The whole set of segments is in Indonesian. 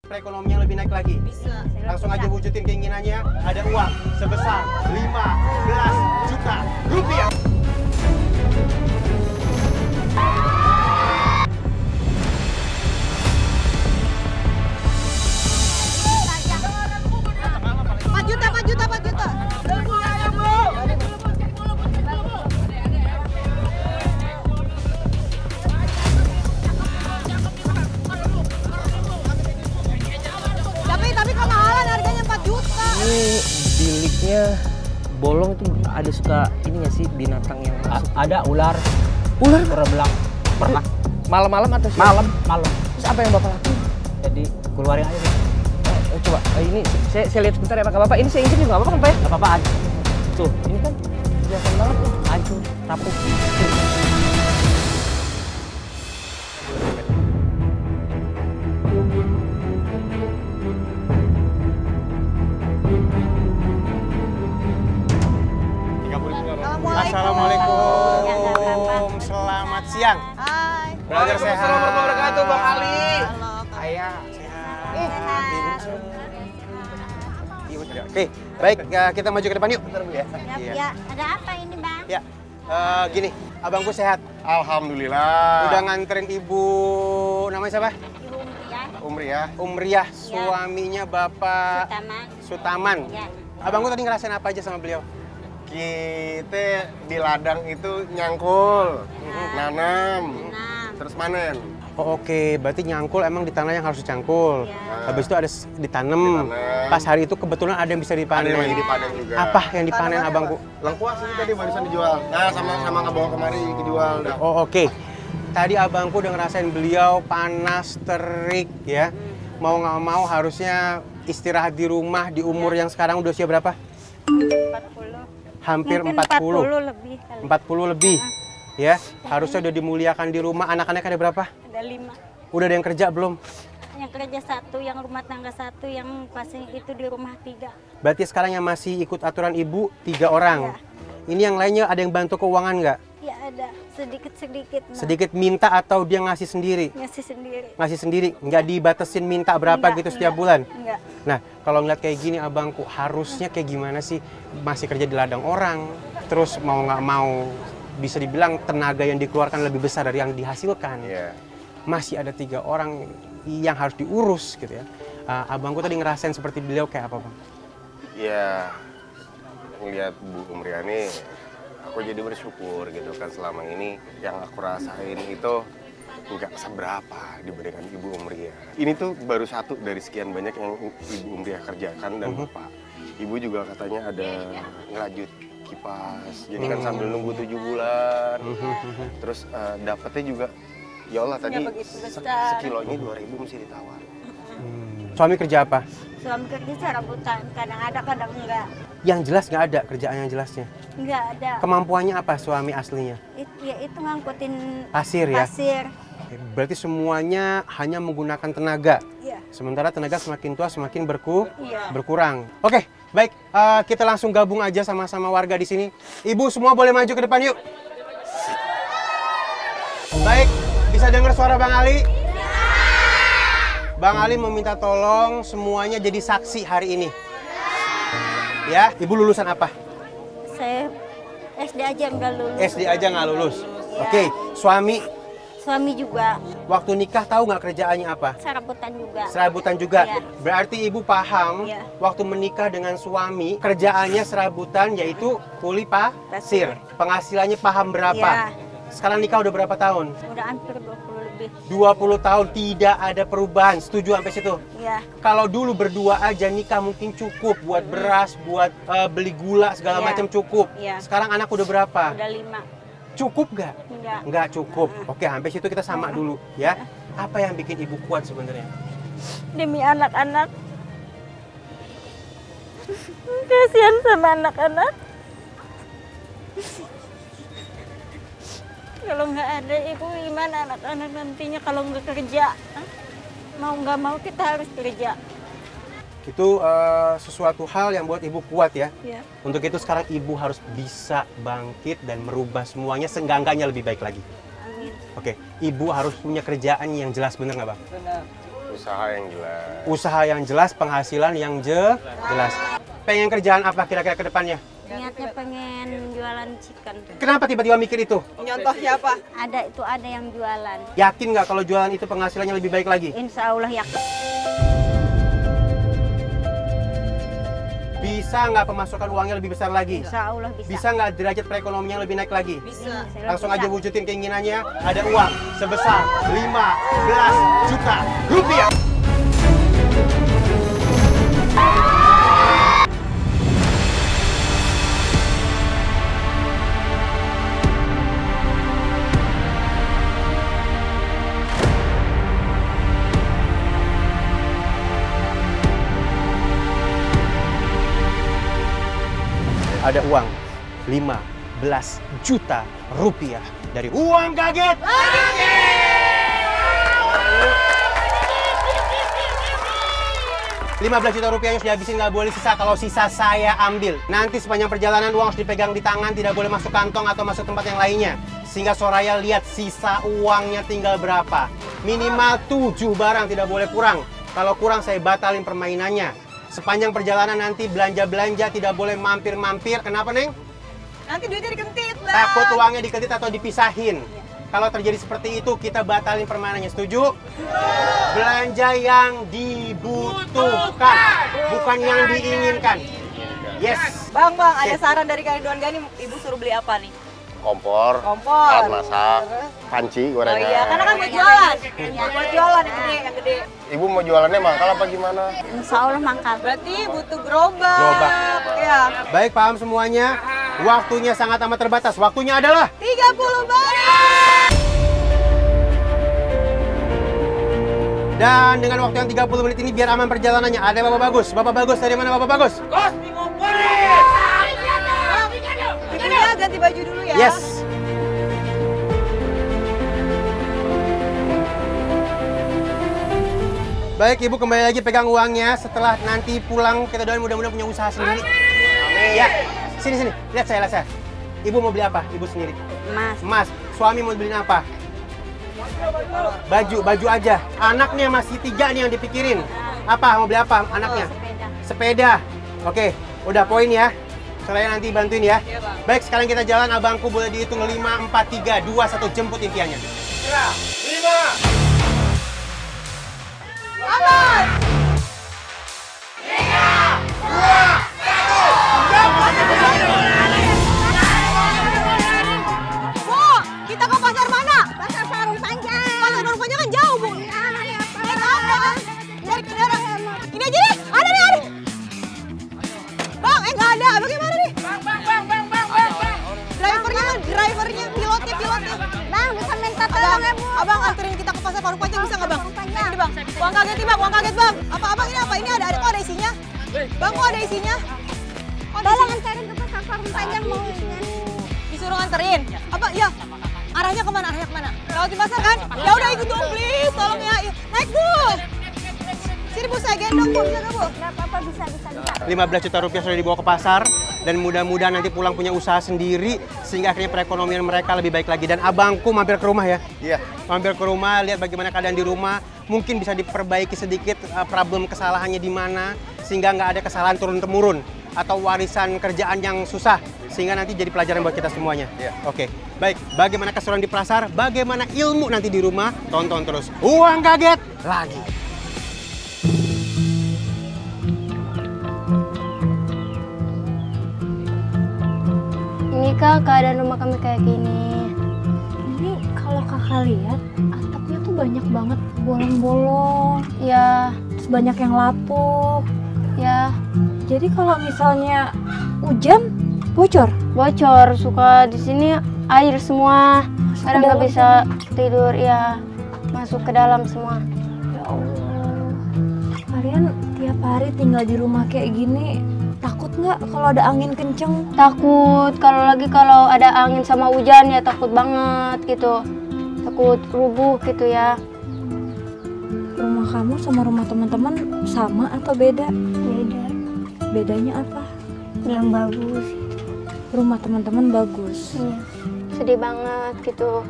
perekonomian lebih naik lagi? Bisa. Langsung aja wujudin keinginannya. Ada uang sebesar 15 juta rupiah. Tapi kemahalan harganya 4 juta. Ini biliknya bolong itu ada suka ininya sih binatang yang masuk. Ada ular. Ular? Pernah. Malam-malam atau siang? Malam. Terus apa yang Bapak lakuin? Jadi keluarin aja deh. Coba, ini saya lihat sebentar ya Pak. Bapak, ini saya injek juga nggak apa-apa kan Pak ya? Gak apa-apaan. Tuh, ini kan kelihatan banget tuh. Hancur, rapuh. Assalamualaikum. Selamat siang. Hai. Brother sehat. Waalaikumsalam warahmatullahi wabarakatuh, Bang Ali. Halo. Ayah sehat. Ibu Oke, baik, kita maju ke depan yuk. Siap, Iya. ya. Ada apa ini, Bang? Ya, gini, abangku sehat. Alhamdulillah. Udah nganterin ibu, namanya siapa? Ibu Mutia. Umriah. Umriah, suaminya Bapak Taman. Sutaman. Ya. Abangku tadi ngerasain apa aja sama beliau? Kita di ladang itu nyangkul, nanam, terus manen. Oh, oke, berarti nyangkul emang di tanah yang harus dicangkul. Ya. Habis itu ada ditanam. Ditanam. Pas hari itu kebetulan ada yang bisa Ada dipanen. yang lagi dipanen juga. Apa yang dipanen abangku? Lengkuas sih tadi barusan dijual. Nah, sama nggak bawa kemari dijual dah. Oh, oke. Tadi abangku udah ngerasain beliau panas, terik ya. Mau nggak mau harusnya istirahat di rumah di umur yang sekarang udah usia berapa? 40. Hampir Mungkin 40. 40 lebih kali. 40 lebih. Ya, harusnya udah dimuliakan di rumah. Anak-anak ada berapa? Ada 5. Udah ada yang kerja belum? Yang kerja 1, yang rumah tangga 1, yang pasti itu di rumah 3. Berarti sekarang yang masih ikut aturan ibu 3 orang. Ya. Ini yang lainnya ada yang bantu keuangan nggak? Ya ada, sedikit-sedikit. Bang. Sedikit minta atau dia ngasih sendiri? Ngasih sendiri. Ngasih sendiri, nggak dibatasin minta berapa Enggak, gitu setiap enggak, bulan? Enggak. Nah, kalau ngeliat kayak gini abangku, harusnya kayak gimana sih? Masih kerja di ladang orang, terus mau nggak mau bisa dibilang tenaga yang dikeluarkan lebih besar dari yang dihasilkan. Iya. Masih ada 3 orang yang harus diurus gitu ya. Abangku tadi ngerasain seperti beliau kayak apa, Bang? Ya, ngeliat Bu Umriah nih, aku jadi bersyukur gitu kan selama ini yang aku rasain itu nggak seberapa dibandingkan Ibu Umriah. Ini tuh baru satu dari sekian banyak yang Ibu Umriah kerjakan dan Bapak. Ibu juga katanya ada ngerajut kipas, jadi kan sambil nunggu 7 bulan. Terus dapetnya juga, ya Allah tadi begitu besar. sekilonya 2.000 mesti ditawar. Suami kerja apa? Suami kerja serabutan, kadang ada, kadang enggak. Yang jelas nggak ada kerjaan yang jelasnya. Enggak ada. Kemampuannya apa suami aslinya? Ya itu ngangkutin Pasir ya? pasir. Berarti semuanya hanya menggunakan tenaga. Iya. Sementara tenaga semakin tua semakin Iya. berkurang. Oke, baik. Kita langsung gabung aja sama-sama warga di sini. Ibu semua boleh maju ke depan yuk. Baik, bisa dengar suara Bang Ali? Bang Ali meminta tolong semuanya jadi saksi hari ini. Ya, ibu lulusan apa? Saya SD aja nggak lulus. SD aja nggak lulus. Oke, suami Suami juga waktu nikah tahu nggak kerjaannya apa? serabutan juga. Serabutan juga. Iya. Berarti ibu paham Iya. waktu menikah dengan suami kerjaannya serabutan yaitu kuli pasir. Penghasilannya paham berapa? Iya. Sekarang nikah udah berapa tahun? Udah hampir 20 lebih. 20 tahun tidak ada perubahan. Setuju sampai situ? Iya. Kalau dulu berdua aja nikah mungkin cukup buat beras, buat beli gula segala Iya. macam cukup. Iya. Sekarang anak udah berapa? Udah 5. Cukup nggak? Enggak. Nggak cukup. Oke, sampai situ kita sama dulu ya. Apa yang bikin ibu kuat sebenarnya? Demi anak-anak. Kasihan sama anak-anak. Kalau nggak ada ibu, gimana anak-anak nantinya kalau nggak kerja? Mau nggak mau kita harus kerja. Itu sesuatu hal yang buat ibu kuat ya. Ya. Untuk itu sekarang ibu harus bisa bangkit dan merubah semuanya seenggak-enggaknya lebih baik lagi. Amin. Oke, ibu harus punya kerjaan yang jelas, bener nggak Bang? Benar. Usaha yang jelas. Usaha yang jelas, penghasilan yang jelas. Pengen kerjaan apa kira-kira ke depannya? Niatnya pengen jualan chicken. Kenapa tiba-tiba mikir itu? Contoh siapa? Ada yang jualan. Yakin nggak kalau jualan itu penghasilannya lebih baik lagi? Insya Allah yakin. Bisa nggak pemasukan uangnya lebih besar lagi? Insya Allah bisa. Bisa nggak derajat perekonomian lebih naik lagi? Bisa. Langsung aja wujudin keinginannya. Ada uang sebesar 15 juta rupiah. Ada uang 15 juta rupiah dari uang kaget. 15 juta rupiahnya sudah habisin, nggak boleh sisa. Kalau sisa saya ambil. Nanti sepanjang perjalanan uang harus dipegang di tangan, tidak boleh masuk kantong atau masuk tempat yang lainnya. Sehingga Soraya lihat sisa uangnya tinggal berapa. Minimal 7 barang, tidak boleh kurang. Kalau kurang saya batalin permainannya. Sepanjang perjalanan nanti belanja-belanja tidak boleh mampir-mampir. Kenapa, Neng? Nanti duitnya dikentit, Bang. Takut uangnya dikentit atau dipisahin. Kalau terjadi seperti itu, kita batalin permainannya. Setuju? Belanja yang dibutuhkan, bukan yang diinginkan. Yes. Bang, ada saran dari Kang Ridwan Ghani. Ibu suruh beli apa nih? Kompor, Kompor. alat masak, panci, Oh gorengan. iya, karena kan buat jualan. Buat jualan yang gede. Ibu mau jualannya mangkal apa gimana? Insya Allah mangkal. Berarti butuh gerobak. Gerobak. Iya. Baik, paham semuanya. Waktunya sangat amat terbatas. Waktunya adalah 30 Bang. dan dengan waktu yang 30 menit ini biar aman perjalanannya. Ada Bapak Bagus. Bapak Bagus dari mana Bapak Bagus? Ibunya ganti baju dulu ya. Yes. Baik, Ibu kembali lagi pegang uangnya. Setelah nanti pulang, kita doain mudah-mudahan punya usaha sendiri. Amin. Ya, sini. Lihat saya. Ibu mau beli apa? Ibu sendiri. Emas. Suami mau beliin apa? Baju aja. Anaknya masih 3 nih yang dipikirin. Apa? Mau beli apa anaknya? Sepeda. Oke, udah poin ya. Soraya nanti bantuin ya. Baik, sekarang kita jalan. Abangku boleh dihitung 5, 4, 3, 2, 1. Jemput impiannya. 5. Bu, kita ke pasar mana? Pasar Parung Panjang. Pasar Parung Panjang kan jauh, Bu. Naik apa? Naik kendaraan. Ini aja deh. Ada nih. Bang, nggak ada. Bagaimana nih? Bang. Drivernya, pilotnya. Bang, bisa minta tolong ya, Bu. Abang anterin kita ke pasar Parung Panjang bisa nggak, Bang? Ini, Bang. Uang kaget nih, Bang. Uang kaget, Bang. Abang ini apa? Ini ada kok ada isinya? Bang, kok ada isinya? Tolong anterin ke pasar Parung Panjang mau isinya. Disuruh nganterin. Apa? Ya. Arahnya kemana? Lewat di pasar kan? Ya udah ikut dong, please. Tolong ya. Naik, Bu. Sini, Bu, saya gendong, Bu. Bisa nggak, Bu? Nggak apa-apa, bisa. 15 juta rupiah sudah dibawa ke pasar. Dan mudah-mudahan nanti pulang punya usaha sendiri. Sehingga akhirnya perekonomian mereka lebih baik lagi. Dan abangku mampir ke rumah ya. Iya. Mampir ke rumah, lihat bagaimana keadaan di rumah. Mungkin bisa diperbaiki sedikit problem kesalahannya di mana. Sehingga nggak ada kesalahan turun-temurun. Atau warisan kerjaan yang susah. Sehingga nanti jadi pelajaran buat kita semuanya. Iya. Oke, baik. Bagaimana keseruan di pasar, bagaimana ilmu nanti di rumah. Tonton terus. Uang kaget lagi. Ini Kak, keadaan rumah kami kayak gini. Ini kalau kakak lihat, atapnya tuh banyak banget bolong-bolong. Ya, Terus banyak yang lapuk. ya, Jadi kalau misalnya hujan, bocor. bocor. Suka di sini air semua. Kadang nggak dalam bisa tidur, ya. Masuk ke dalam semua. Ya Allah. Kalian tiap hari tinggal di rumah kayak gini, takut nggak kalau ada angin kenceng? Takut, kalau ada angin sama hujan ya takut banget gitu. Takut rubuh gitu ya. Rumah kamu sama rumah teman-teman sama atau beda? Beda. Bedanya apa? Yang bagus. Rumah teman-teman bagus. Iya. Sedih banget gitu.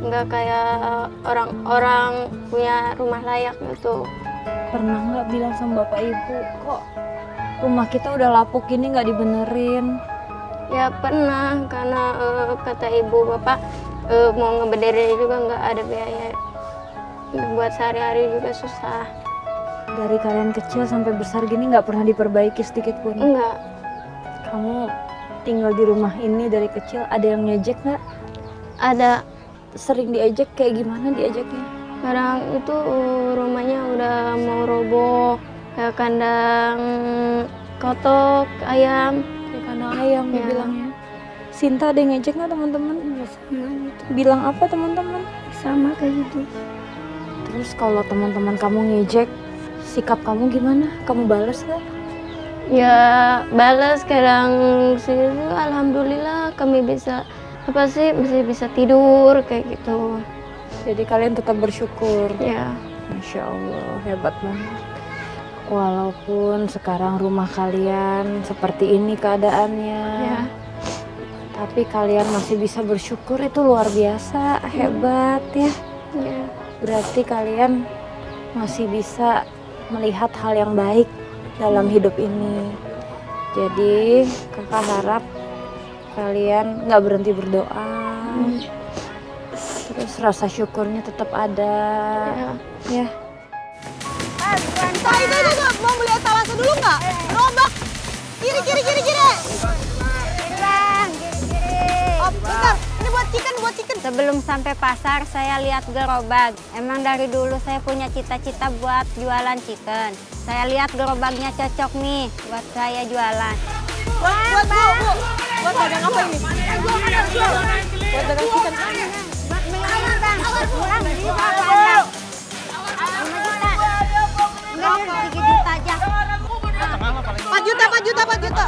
Nggak kayak orang-orang punya rumah layak gitu. pernah nggak bilang sama bapak ibu kok rumah kita udah lapuk ini nggak dibenerin? Ya pernah, karena kata ibu bapak mau ngebenerin juga nggak ada biaya. Buat sehari-hari juga susah. Dari kalian kecil sampai besar gini nggak pernah diperbaiki sedikit pun? Enggak. Kamu tinggal di rumah ini dari kecil, ada yang ngejek nggak? Ada. Sering diejek, kayak gimana diejeknya? Kadang itu rumahnya udah mau roboh, kayak kandang kotok ayam. Kayak kandang ayam Ya. dibilangnya. Sinta ada yang ngejek nggak teman-teman? Sama gitu. Bilang apa teman-teman? Sama kayak gitu. Terus kalau teman-teman kamu ngejek, sikap kamu gimana? Kamu balas nggak? Ya balas kadang situ, alhamdulillah kami bisa masih bisa tidur kayak gitu. Jadi kalian tetap bersyukur. Ya. Masya Allah, hebat banget. Walaupun sekarang rumah kalian seperti ini keadaannya, Ya. tapi kalian masih bisa bersyukur, itu luar biasa, hebat ya. Ya. Berarti kalian masih bisa melihat hal yang baik dalam hidup ini. Jadi kakak harap kalian nggak berhenti berdoa, terus rasa syukurnya tetap ada. Ya. Pak, itu mau beli etalase dulu nggak? Gerobak. Kiri. Oh, bentar. Ini buat chicken. Sebelum sampai pasar saya lihat gerobak. Emang dari dulu saya punya cita-cita buat jualan chicken. Saya lihat gerobaknya cocok nih buat saya jualan. Buat Bu. Buat dagang apa ini? Buat dagang chicken. Buat beli bang, pulang di bawah. 5 juta. Enggak, 3 juta aja. 4 juta.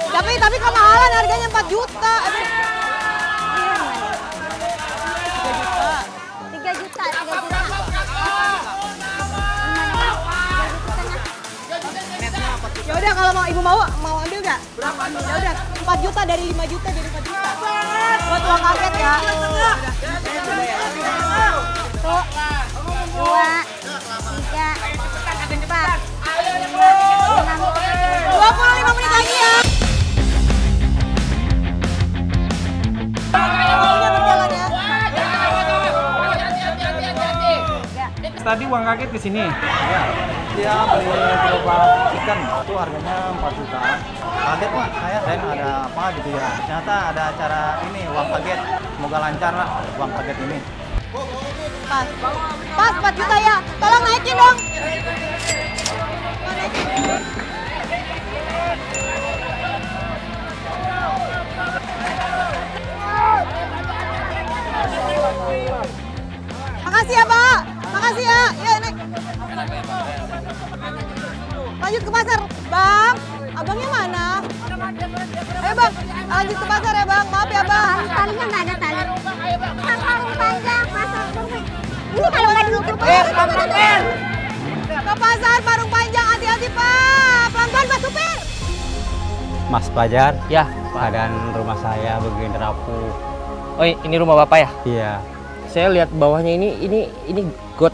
Tapi kemahalan harganya 4 juta. 3 juta. Ya udah kalau ibu mau ambil nggak? Ya udah 4 juta dari 5 juta jadi 4 juta. Buat uang kaget ya. Tuh. 2, 3, 4. 25 menit lagi ya. Waktunya berjalan ya. Tadi uang kaget ke sini. Iya. Dia beli gerobak chicken itu harganya 4 juta. Kaget Pak, saya ada apa gitu ya. Ternyata ada acara ini uang kaget. Semoga lancar lah uang kaget ini. Pas 4 juta ya. Tolong naikin dong. Makasih ya Pak. Makasih ya. Ya naik. Lanjut ke pasar. Bang, abangnya mana? Ayo Bang, lanjut ke pasar ya Bang. Maaf ya Bang. Talinya nggak ada tali. Parung panjang, pasar Sumpit. Ini kalau nggak duduk Ke pasar Parung Panjang, hati-hati Pak. Pelan-pelan Pak supir. Mas Fajar, Ya. keadaan rumah saya begini rapuh. Oh, ini rumah Bapak ya? Iya, Saya lihat bawahnya ini got.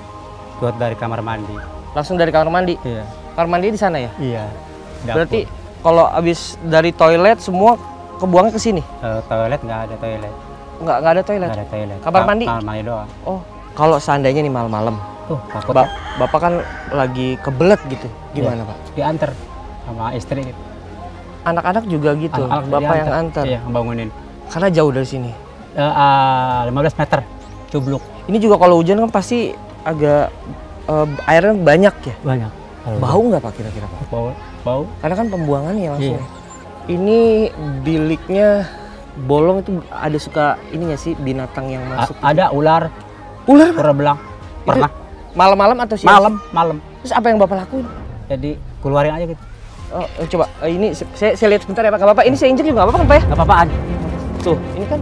buat dari kamar mandi. Langsung dari kamar mandi. Iya. Kamar mandi di sana ya? Iya. Berarti kalau habis dari toilet semua kebuangnya ke sini? Toilet nggak ada toilet. Nggak ada toilet. Nggak ada toilet. Kamar mandi? Kamar mandi doang. Oh, kalau seandainya nih malam-malam, Tuh, takut ya. Bapak kan lagi kebelet gitu. Gimana, Iya. Pak? Diantar sama istri. Anak-anak juga gitu. Anak-anak Bapak yang diantar. antar. Iya, bangunin. Karena jauh dari sini. 15 meter, cubluk. Ini juga kalau hujan kan pasti agak airnya banyak ya. Banyak. Bau nggak Pak kira-kira Pak? Bau. Karena kan pembuangannya langsung. Iya. Ini biliknya bolong itu ada suka ininya sih binatang yang masuk. Ada ular, Ular Pak? pernah belang. Pernah. Malam-malam atau siang? Malam. Terus apa yang Bapak lakuin? Jadi keluarin aja gitu. Oh, coba ini saya lihat sebentar ya Pak. Nggak apa-apa. Ini saya injek juga nggak apa-apa kan Pak ya? Nggak apa-apaan. Tuh, ini kan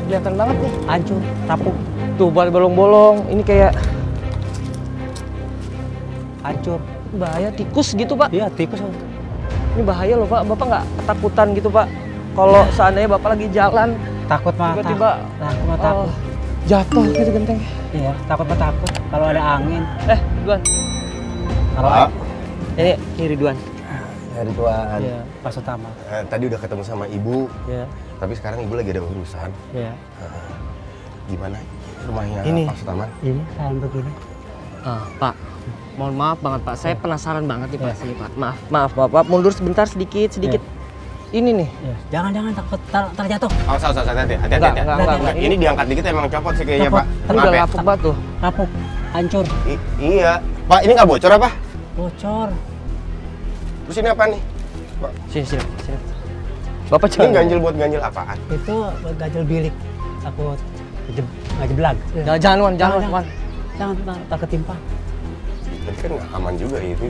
kelihatan banget nih. Hancur, rapuh, Tuh, bolong-bolong. Ini kayak hancur. bahaya tikus gitu Pak. Iya, tikus. Ini bahaya loh Pak, Bapak nggak ketakutan gitu Pak? Kalau seandainya Bapak lagi jalan, Takut mah, tiba-tiba takut. jatuh gitu genteng. Iya, takut kalau ada angin. Ridwan. Kalau Pak, Ini Ridwan. ya Ridwan. Iya. Pas utama. Tadi udah ketemu sama ibu, Iya. tapi sekarang ibu lagi ada urusan. Iya. Gimana rumahnya Ini. Pak Sutaman? Ini kayak begini. Pak, mohon maaf banget Pak, saya penasaran banget nih Pak. Sini Pak, maaf Bapak, mundur sebentar sedikit. Ini nih. Jangan takut terjatuh. Oh, hati-hati. Enggak. Ini diangkat dikit emang copot sih kayaknya, Pak. Kan udah lapuk banget tuh. Rapuk, hancur, Iya. Pak, ini nggak bocor apa? bocor. Terus ini apa nih? Pak, Sini. Bapak ini jangan. ganjil buat ganjil apaan? Itu ganjel bilik. Takut ngejeblag. Jangan Wan. Jangan takut ketimpa. Tapi kan nggak aman juga itu.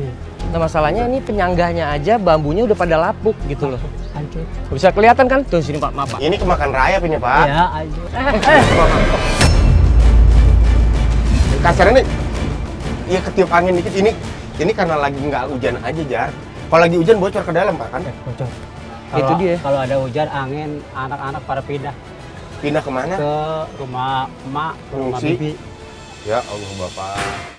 Nah masalahnya ini penyangganya aja bambunya udah pada lapuk gitu loh. Hancur. Bisa kelihatan kan? Tuh sini Pak, maaf Pak. Ini kemakan rayap ini, Pak. Ya, hancur. Kasarnya nih, iya ketiup angin dikit. Ini karena lagi nggak hujan aja, Jar. Kalau lagi hujan bocor ke dalam, Pak, kan? Bocor. Itu dia. Kalau ada hujan, angin, anak-anak pada pindah Pindah kemana? ke rumah emak, ke rumah Pengungsi. bibi. Ya Allah, Bapak.